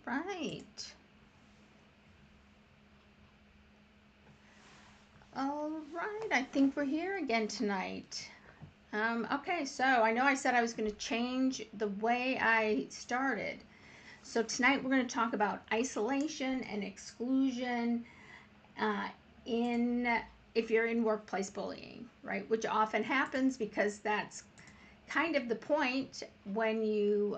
Right. All right. I think we're here again tonight. Okay, so I know I said I was going to change the way I started. So tonight we're going to talk about isolation and exclusion uh, in if you're in workplace bullying, right? Which often happens because that's kind of the point when you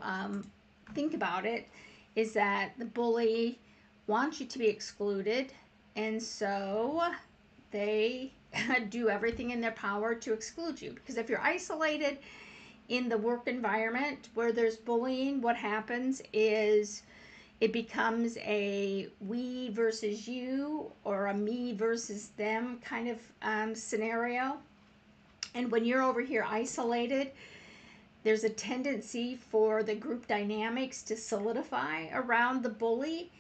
think about it, is that the bully wants you to be excluded, and so they do everything in their power to exclude you. Because if you're isolated in the work environment where there's bullying, what happens is it becomes a we versus you or a me versus them kind of scenario. And when you're over here isolated, there's a tendency for the group dynamics to solidify around the bully,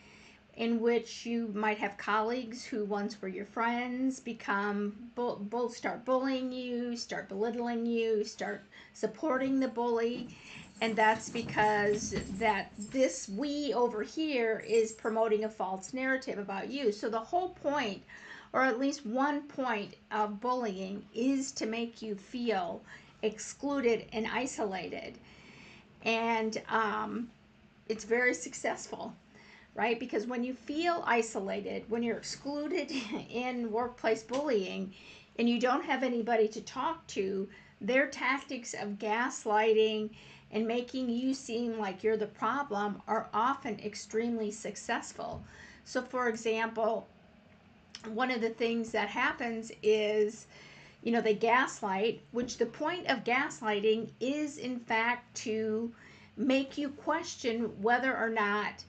in which you might have colleagues who once were your friends become both start bullying you, start belittling you, start supporting the bully. And that's because that this we over here is promoting a false narrative about you. So the whole point, or at least one point of bullying, is to make you feel excluded and isolated. And it's very successful, right? Because when you feel isolated, when you're excluded in workplace bullying and you don't have anybody to talk to, their tactics of gaslighting and making you seem like you're the problem are often extremely successful. So, for example, one of the things that happens is, they gaslight, which the point of gaslighting is, in fact, to make you question whether or not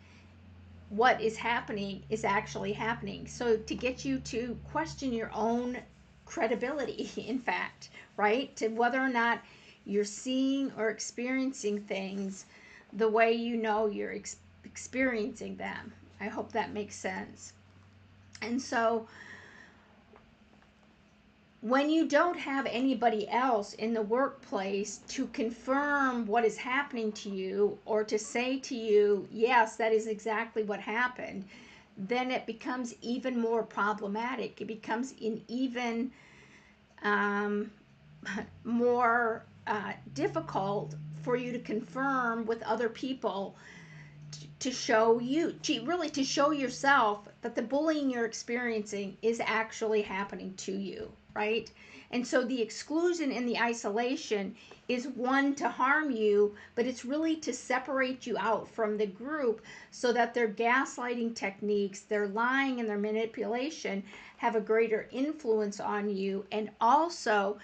what is happening is actually happening. So to get you to question your own credibility, in fact, right? To whether or not you're seeing or experiencing things the way you know you're experiencing them. I hope that makes sense. And so when you don't have anybody else in the workplace to confirm what is happening to you or to say to you, yes, that is exactly what happened, then it becomes even more problematic. It becomes an even um, more difficult for you to confirm with other people, to show you, to show yourself that the bullying you're experiencing is actually happening to you, right? And so the exclusion and the isolation is one to harm you, but it's really to separate you out from the group so that their gaslighting techniques, their lying and their manipulation have a greater influence on you. And also,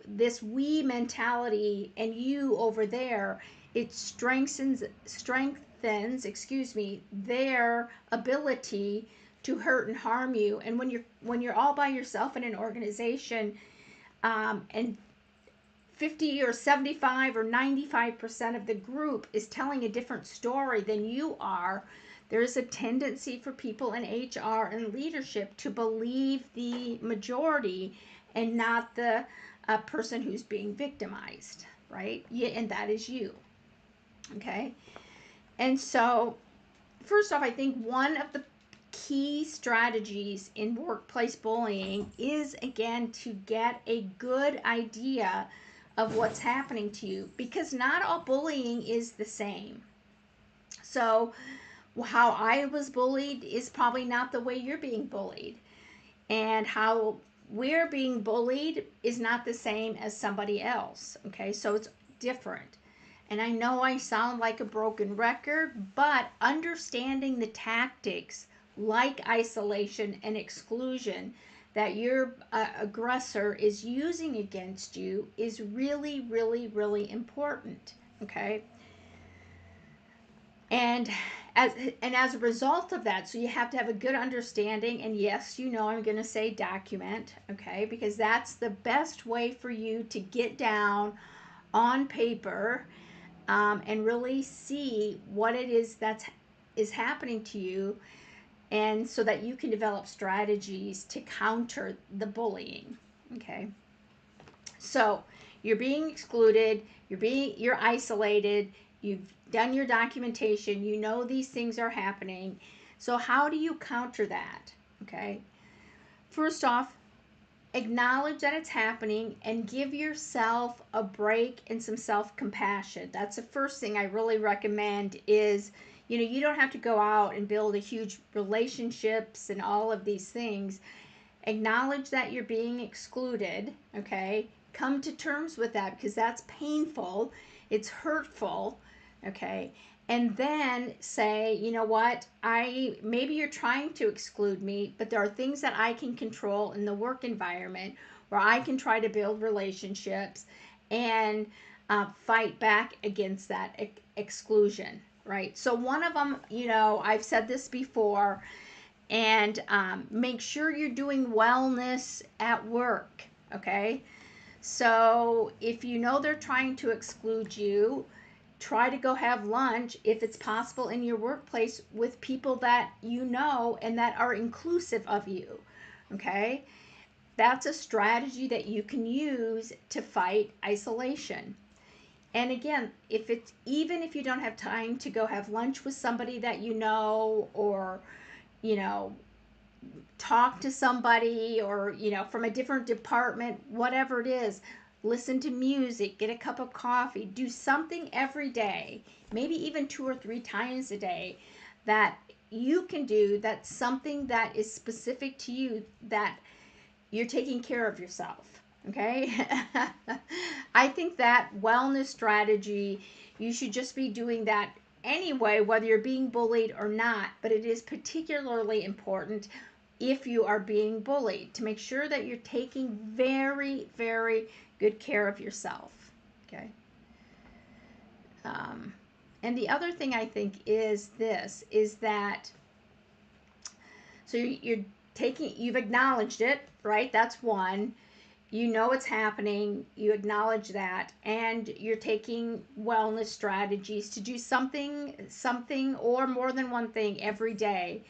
this we mentality and you over there, it strengthens their ability to hurt and harm you. And when you're all by yourself in an organization, and 50 or 75 or 95% of the group is telling a different story than you are, there's a tendency for people in HR and leadership to believe the majority and not the person who's being victimized, right? Yeah, and that is you. Okay. And so, first off, I think one of the key strategies in workplace bullying is, again, to get a good idea of what's happening to you, because not all bullying is the same. So, how I was bullied is probably not the way you're being bullied, and how we're being bullied is not the same as somebody else. Okay, so it's different. And I know I sound like a broken record, but understanding the tactics like isolation and exclusion that your aggressor is using against you is really, really, really important. Okay. And as a result of that, so you have to have a good understanding. And yes, I'm going to say document, okay, because that's the best way for you to get down on paper, and really see what it is that is happening to you, and so that you can develop strategies to counter the bullying. Okay. So you're being excluded, you're isolated, You've done your documentation. You know these things are happening. So how do you counter that? Okay. First off, acknowledge that it's happening and give yourself a break and some self-compassion. That's the first thing I really recommend is, you don't have to go out and build a huge relationships and all of these things. Acknowledge that you're being excluded, okay? Come to terms with that because that's painful. It's hurtful, okay? And then say, you know what, maybe you're trying to exclude me, but there are things that I can control in the work environment where I can try to build relationships and fight back against that exclusion, right? So one of them, I've said this before, and make sure you're doing wellness at work, okay? So if you know they're trying to exclude you, try to go have lunch if it's possible in your workplace with people that you know and that are inclusive of you, okay? That's a strategy that you can use to fight isolation. And again, even if you don't have time to go have lunch with somebody that you know, or you know talk to somebody, or from a different department, whatever it is, listen to music, get a cup of coffee, do something every day, maybe even 2 or 3 times a day, that you can do, that's something that is specific to you, that you're taking care of yourself, okay? I think that wellness strategy, you should just be doing that anyway, whether you're being bullied or not, but it is particularly important if you are being bullied, to make sure that you're taking very, very good care of yourself, okay? And the other thing I think is this, is that, so you've acknowledged it, right? That's one. You know it's happening, you acknowledge that, and you're taking wellness strategies to do something or more than one thing every day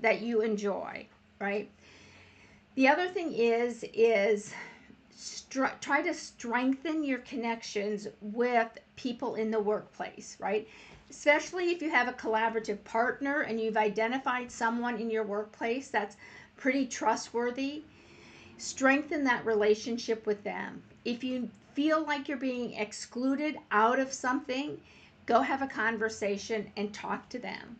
that you enjoy, right? The other thing is try to strengthen your connections with people in the workplace, right? Especially if you have a collaborative partner and you've identified someone in your workplace that's pretty trustworthy. Strengthen that relationship with them. If you feel like you're being excluded out of something, go have a conversation and talk to them.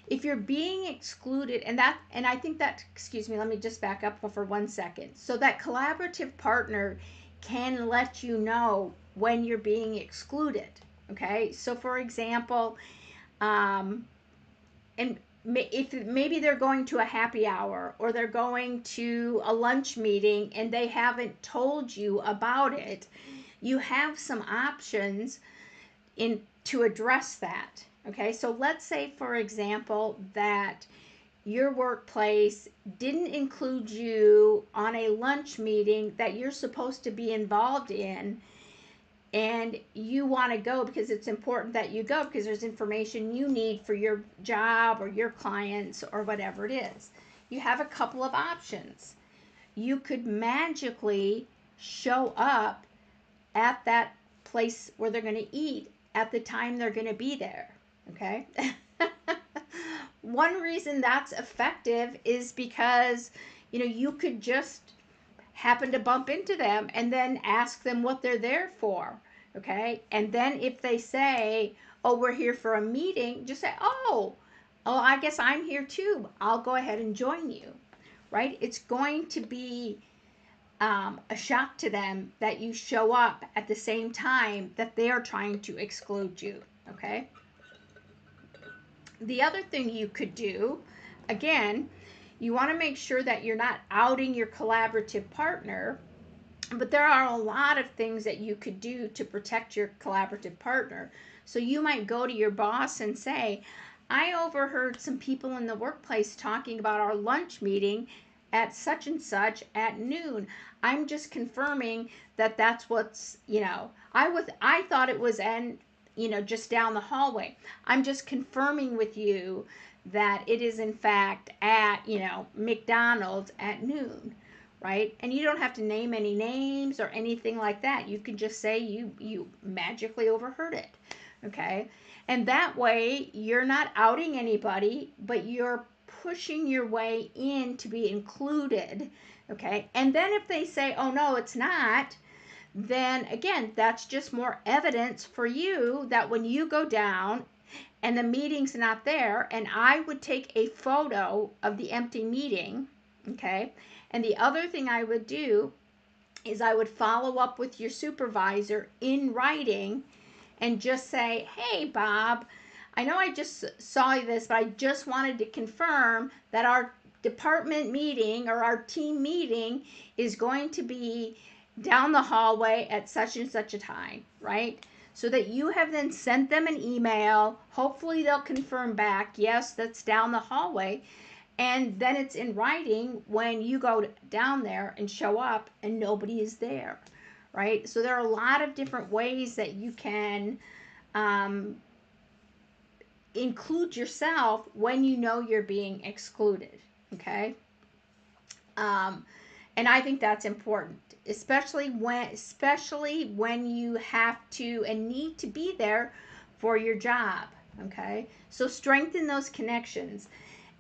If you're being excluded, and I think that, excuse me, let me just back up for 1 second. So that collaborative partner can let you know when you're being excluded, okay? So for example, and if maybe they're going to a happy hour or they're going to a lunch meeting and they haven't told you about it, you have some options to address that. Okay, so let's say, for example, that your workplace didn't include you on a lunch meeting that you're supposed to be involved in, and you want to go because it's important that you go because there's information you need for your job or your clients or whatever it is. You have a couple of options. You could magically show up at that place where they're going to eat at the time they're going to be there, okay? One reason that's effective is because, you could just happen to bump into them and then ask them what they're there for, okay? And then if they say, oh, we're here for a meeting, just say, oh, I guess I'm here too. I'll go ahead and join you, right? It's going to be a shock to them that you show up at the same time that they are trying to exclude you, okay? The other thing you could do, again, you want to make sure that you're not outing your collaborative partner, but there are a lot of things that you could do to protect your collaborative partner. So you might go to your boss and say, I overheard some people in the workplace talking about our lunch meeting at such and such at noon. I'm just confirming that that's what's, I thought it was just down the hallway. I'm just confirming with you that it is in fact at, McDonald's at noon, right? And you don't have to name any names or anything like that. You can just say you magically overheard it. Okay. And that way you're not outing anybody, but you're pushing your way in to be included. Okay. And then if they say, oh, no, it's not, then again, that's just more evidence for you that when you go down and the meeting's not there, and I would take a photo of the empty meeting. Okay. And the other thing I would do is I would follow up with your supervisor in writing and just say, hey, Bob, I know I just saw this, but I just wanted to confirm that our department meeting or our team meeting is going to be down the hallway at such and such a time, right? So that you have then sent them an email. Hopefully they'll confirm back, yes, that's down the hallway. And then it's in writing when you go down there and show up and nobody is there, right? So there are a lot of different ways that you can um, include yourself when you know you're being excluded, okay? Um, and I think that's important, especially when you have to and need to be there for your job, okay? So strengthen those connections.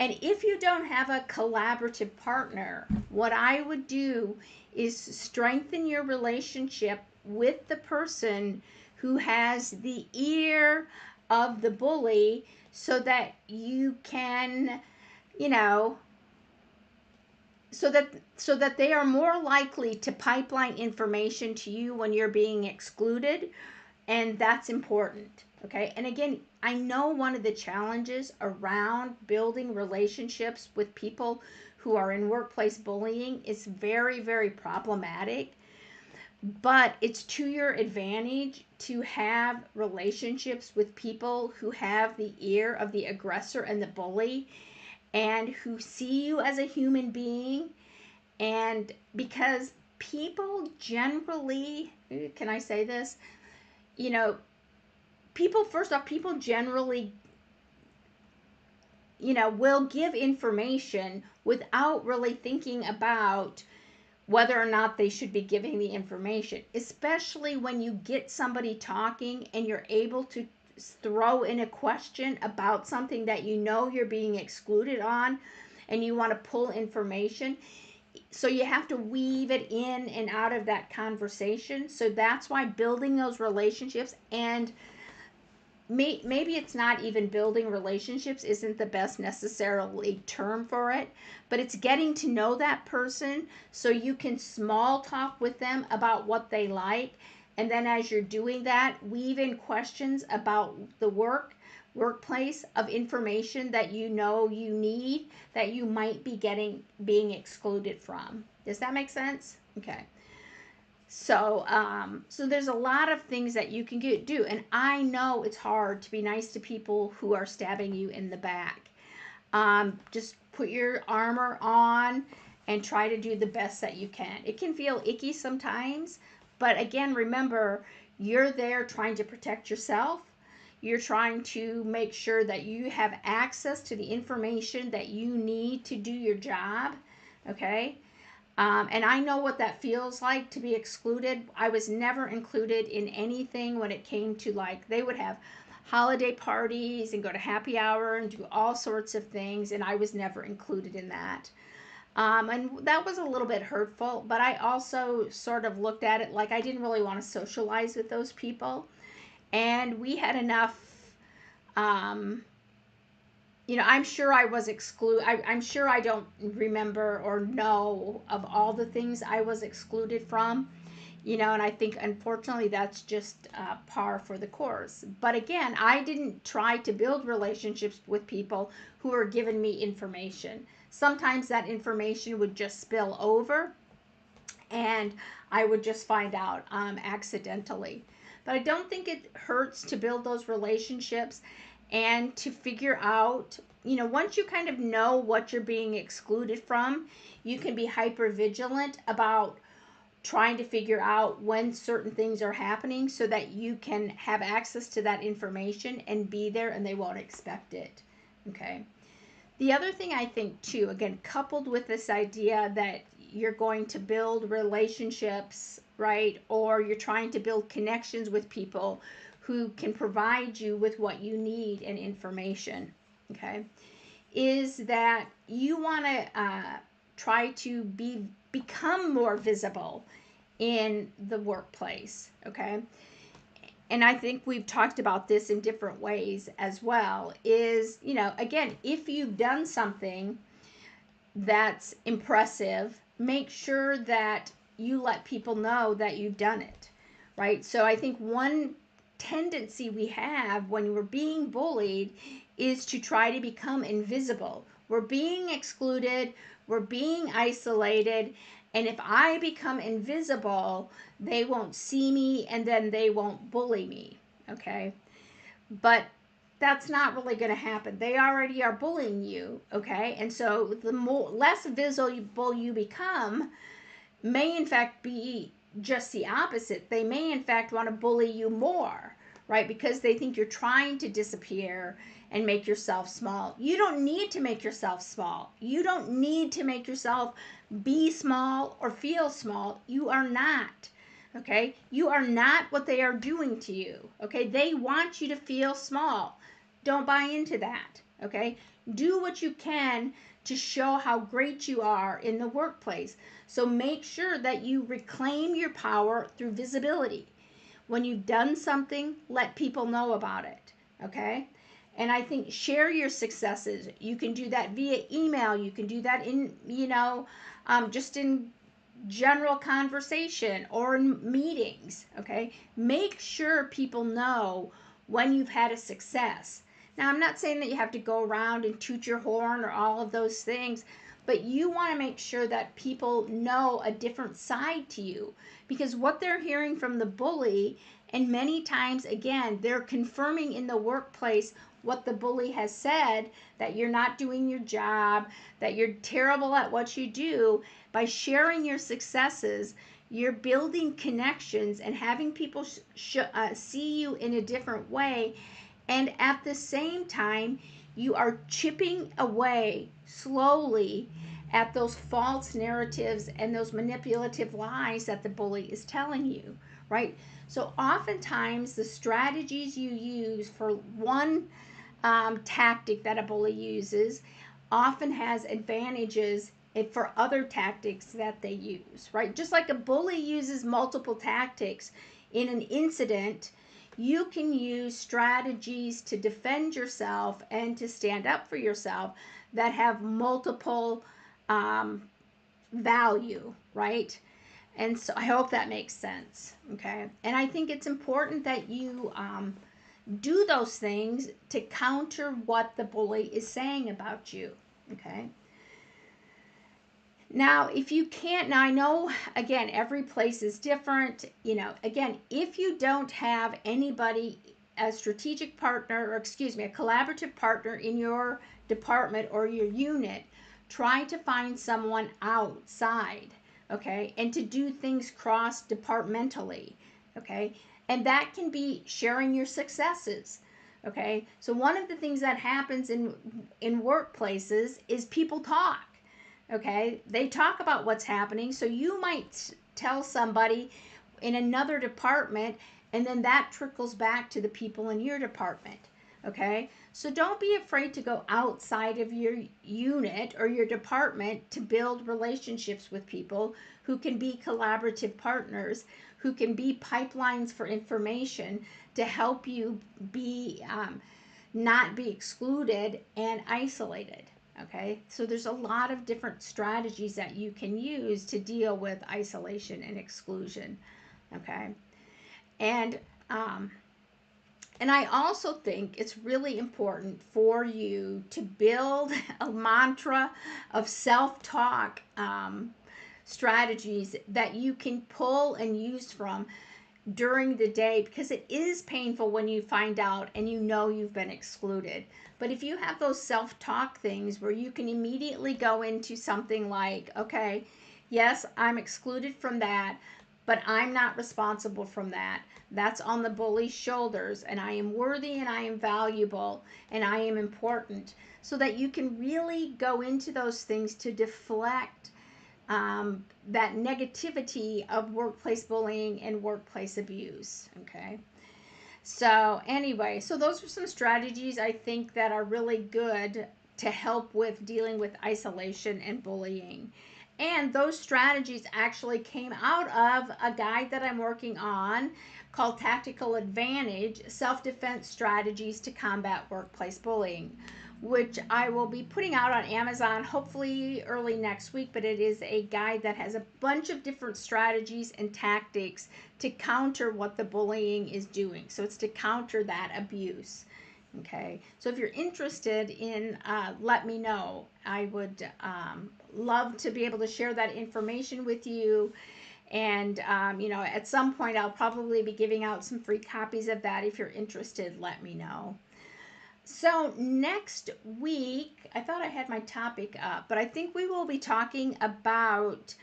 And if you don't have a collaborative partner, what I would do is strengthen your relationship with the person who has the ear of the bully so that you can, you know, so that they are more likely to pipeline information to you when you're being excluded, and that's important. Okay. And again, I know one of the challenges around building relationships with people who are in workplace bullying is very, very problematic, but it's to your advantage to have relationships with people who have the ear of the aggressor and the bully and who see you as a human being. And because people generally, can I say this? You know, people, first off, people generally, will give information without really thinking about whether or not they should be giving the information, especially when you get somebody talking and you're able to throw in a question about something that you know you're being excluded on and you want to pull information. So you have to weave it in and out of that conversation. So that's why building those relationships, and maybe it's not even building relationships isn't the best necessarily term for it, but it's getting to know that person so you can small talk with them about what they like. And then as you're doing that, weave in questions about the workplace of information that you know you need that you might be being excluded from. Does that make sense? Okay. So there's a lot of things that you can do, and I know it's hard to be nice to people who are stabbing you in the back. Just put your armor on and try to do the best that you can. It can feel icky sometimes, but again, remember, you're there trying to protect yourself. You're trying to make sure that you have access to the information that you need to do your job. Okay. And I know what that feels like to be excluded. I was never included in anything when it came to, like, they would have holiday parties and go to happy hour and do all sorts of things, and I was never included in that. And that was a little bit hurtful, but I also sort of looked at it like I didn't really want to socialize with those people. And we had enough um, I'm sure I was excluded. I'm sure I don't remember or know of all the things I was excluded from, and I think unfortunately that's just par for the course. But again, I didn't try to build relationships with people who were giving me information. Sometimes that information would just spill over and I would just find out accidentally. But I don't think it hurts to build those relationships and to figure out, once you kind of know what you're being excluded from, you can be hyper vigilant about trying to figure out when certain things are happening so that you can have access to that information and be there and they won't expect it. Okay. The other thing I think too, again, coupled with this idea that you're going to build relationships, right? Or you're trying to build connections with people who can provide you with what you need and information, okay, is that you want to try to become more visible in the workplace, okay? And I think we've talked about this in different ways as well, is, you know, again, if you've done something that's impressive, make sure that you let people know that you've done it, right? So I think one tendency we have when we're being bullied is to try to become invisible. We're being excluded, we're being isolated, and if I become invisible, they won't see me and then they won't bully me, okay? But that's not really going to happen. They already are bullying you, okay? And so the less visible you become may in fact be just the opposite. They may in fact want to bully you more, right? Because they think you're trying to disappear and make yourself small. You don't need to make yourself small. You don't need to make yourself be small or feel small. You are not. Okay? You are not what they are doing to you. Okay? They want you to feel small. Don't buy into that. Okay? Do what you can to show how great you are in the workplace. So make sure that you reclaim your power through visibility. When you've done something, let people know about it. Okay? And I think share your successes. You can do that via email. You can do that in, just in general conversation or in meetings. Okay? Make sure people know when you've had a success. Now, I'm not saying that you have to go around and toot your horn or all of those things, but you want to make sure that people know a different side to you, because what they're hearing from the bully, and many times, again, they're confirming in the workplace what the bully has said, that you're not doing your job, that you're terrible at what you do. By sharing your successes, you're building connections and having people see you in a different way. And at the same time, you are chipping away slowly at those false narratives and those manipulative lies that the bully is telling you, right? So oftentimes the strategies you use for one tactic that a bully uses often has advantages for other tactics that they use, right? Just like a bully uses multiple tactics in an incident, you can use strategies to defend yourself and to stand up for yourself that have multiple value, right? And so I hope that makes sense, okay? And I think it's important that you do those things to counter what the bully is saying about you, okay? Now, if you can't, now I know, again, every place is different. Again, if you don't have anybody, a strategic partner, or excuse me, a collaborative partner in your department or your unit, try to find someone outside, okay? And to do things cross-departmentally, okay? And that can be sharing your successes, okay? So one of the things that happens in workplaces is people talk. Okay, they talk about what's happening, so you might tell somebody in another department, and then that trickles back to the people in your department. Okay, so don't be afraid to go outside of your unit or your department to build relationships with people who can be collaborative partners, who can be pipelines for information to help you be not be excluded and isolated. Okay, so there's a lot of different strategies that you can use to deal with isolation and exclusion. Okay, and I also think it's really important for you to build a mantra of self-talk strategies that you can pull and use from during the day, because it is painful when you find out and you know you've been excluded. But if you have those self-talk things where you can immediately go into something like, okay, yes, I'm excluded from that, but I'm not responsible from that. That's on the bully's shoulders, and I am worthy and I am valuable and I am important. So that you can really go into those things to deflect that negativity of workplace bullying and workplace abuse, okay? So anyway, so those are some strategies I think that are really good to help with dealing with isolation and bullying. And those strategies actually came out of a guide that I'm working on called Tactical Advantage: Self-Defense Strategies to Combat Workplace Bullying, which I will be putting out on Amazon hopefully early next week. But it is a guide that has a bunch of different strategies and tactics to counter what the bullying is doing. So it's to counter that abuse. Okay, so if you're interested in, let me know. I would love to be able to share that information with you. And, at some point, I'll probably be giving out some free copies of that. If you're interested, let me know. So, next week, I thought I had my topic up, but I think we will be talking about,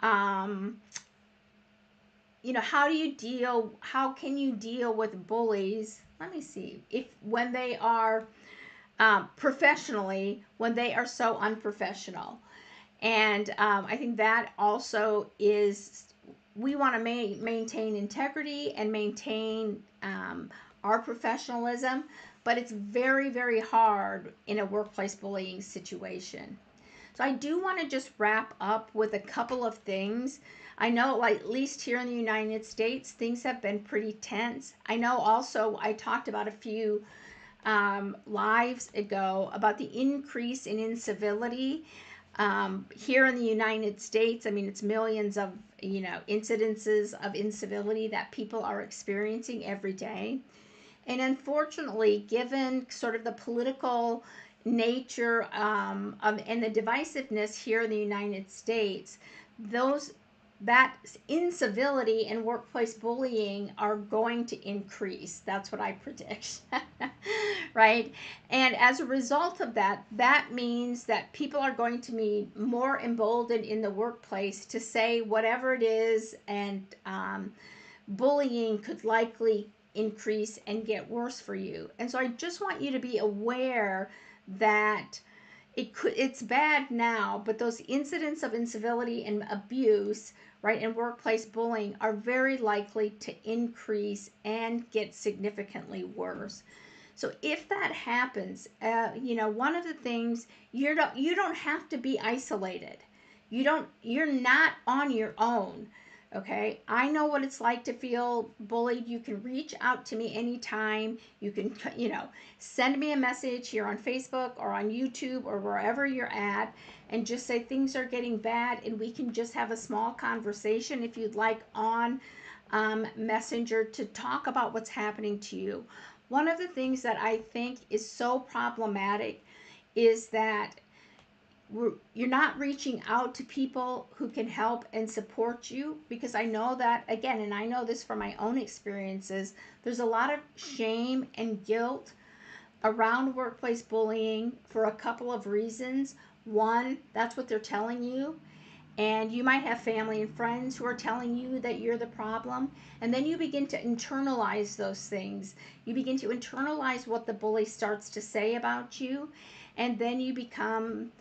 um, how can you deal with bullies? Let me see. If when they are professionally, when they are so unprofessional. And I think that also is, we want to maintain integrity and maintain our professionalism, but it's very, very hard in a workplace bullying situation. So I do want to just wrap up with a couple of things. I know, like, at least here in the United States, things have been pretty tense. I know also I talked about a few lives ago about the increase in incivility here in the United States. I mean, it's millions of incidences of incivility that people are experiencing every day. And unfortunately, given sort of the political nature and the divisiveness here in the United States, those that incivility and workplace bullying are going to increase. That's what I predict. Right? And as a result of that, that means that people are going to be more emboldened in the workplace to say whatever it is, and bullying could likely increase and get worse for you. And so I just want you to be aware that it's bad now, but those incidents of incivility and abuse, right, and workplace bullying are very likely to increase and get significantly worse. So if that happens, one of the things, you don't have to be isolated. You're not on your own. Okay, I know what it's like to feel bullied. You can reach out to me anytime. You can, send me a message here on Facebook or on YouTube or wherever you're at, and just say things are getting bad, and we can just have a small conversation if you'd like on Messenger to talk about what's happening to you. One of the things that I think is so problematic is that you're not reaching out to people who can help and support you, because I know that, again, and I know this from my own experiences, there's a lot of shame and guilt around workplace bullying for a couple of reasons. One, that's what they're telling you, and you might have family and friends who are telling you that you're the problem, and then you begin to internalize those things. You begin to internalize what the bully starts to say about you, and then you become,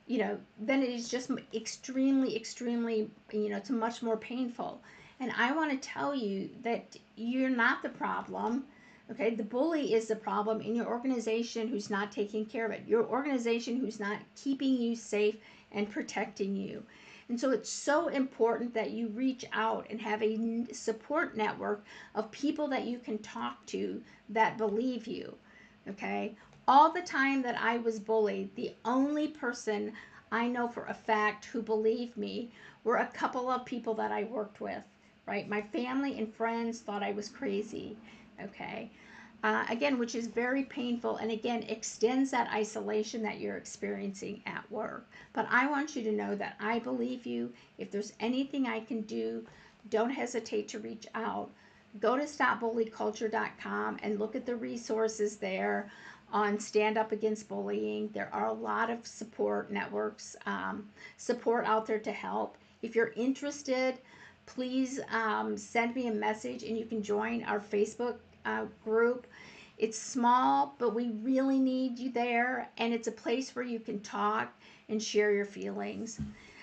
then it is just extremely, extremely, it's much more painful. And I want to tell you that you're not the problem. Okay, the bully is the problem in your organization who's not taking care of it. Your organization who's not keeping you safe and protecting you. And so it's so important that you reach out and have a support network of people that you can talk to that believe you. Okay? All the time that I was bullied, the only person I know for a fact who believed me were a couple of people that I worked with, right? My family and friends thought I was crazy. Okay? Again, which is very painful, and again extends that isolation that you're experiencing at work. But I want you to know that I believe you. If there's anything I can do, don't hesitate to reach out. Go to stopbullyculture.com and look at the resources there on Stand Up Against Bullying. There are a lot of support networks, support out there to help. If you're interested, please send me a message, and you can join our Facebook group. It's small, but we really need you there, and it's a place where you can talk and share your feelings.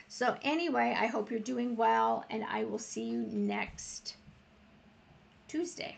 So anyway, I hope you're doing well, and I will see you next Tuesday.